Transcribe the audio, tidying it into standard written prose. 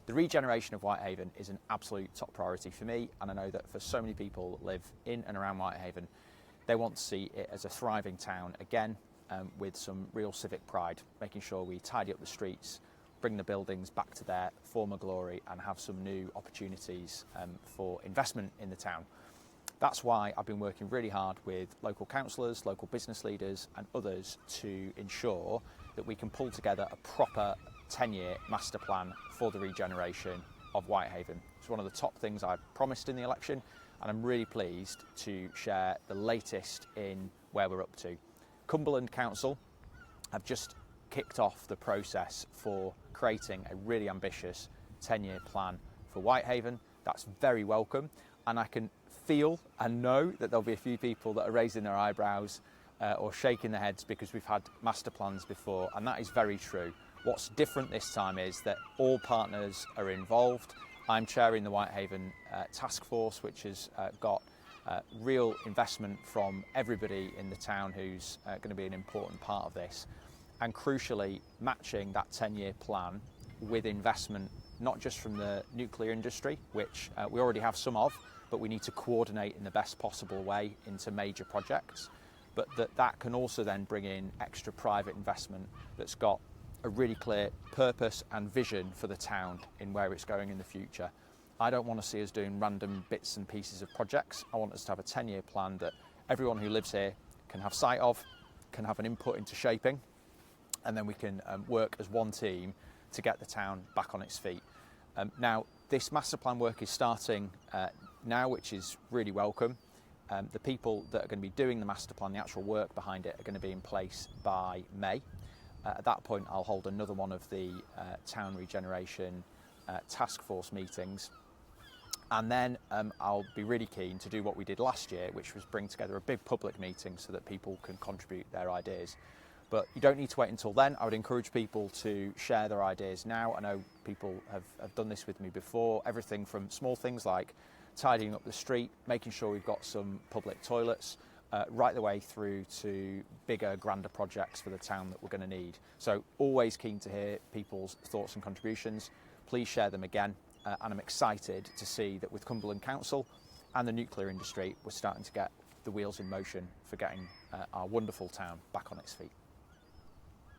The regeneration of Whitehaven is an absolute top priority for me, and I know that for so many people that live in and around Whitehaven, they want to see it as a thriving town again, with some real civic pride, making sure we tidy up the streets, bring the buildings back to their former glory and have some new opportunities for investment in the town. That's why I've been working really hard with local councillors, local business leaders and others to ensure that we can pull together a proper 10-year master plan for the regeneration of Whitehaven. It's one of the top things I promised in the election, and I'm really pleased to share the latest in where we're up to. Cumberland Council have just kicked off the process for creating a really ambitious 10-year plan for Whitehaven. That's very welcome, and I can feel and know that there'll be a few people that are raising their eyebrows or shaking their heads because we've had master plans before, and that is very true. What's different this time is that all partners are involved. I'm chairing the Whitehaven task force, which has got real investment from everybody in the town who's going to be an important part of this, and crucially matching that 10-year plan with investment not just from the nuclear industry, which we already have some of, but we need to coordinate in the best possible way into major projects, but that can also then bring in extra private investment that's got a really clear purpose and vision for the town in where it's going in the future. I don't want to see us doing random bits and pieces of projects. I want us to have a 10-year plan that everyone who lives here can have sight of, can have an input into shaping, and then we can work as one team to get the town back on its feet. Now, this master plan work is starting now, which is really welcome. The people that are going to be doing the master plan, the actual work behind it, are going to be in place by May. At that point, I'll hold another one of the town regeneration task force meetings. And then I'll be really keen to do what we did last year, which was bring together a big public meeting so that people can contribute their ideas. But you don't need to wait until then. I would encourage people to share their ideas now. I know people have done this with me before. Everything from small things like tidying up the street, making sure we've got some public toilets, right the way through to bigger, grander projects for the town that we're going to need. So always keen to hear people's thoughts and contributions. Please share them again. And I'm excited to see that with Cumberland Council and the nuclear industry, we're starting to get the wheels in motion for getting our wonderful town back on its feet.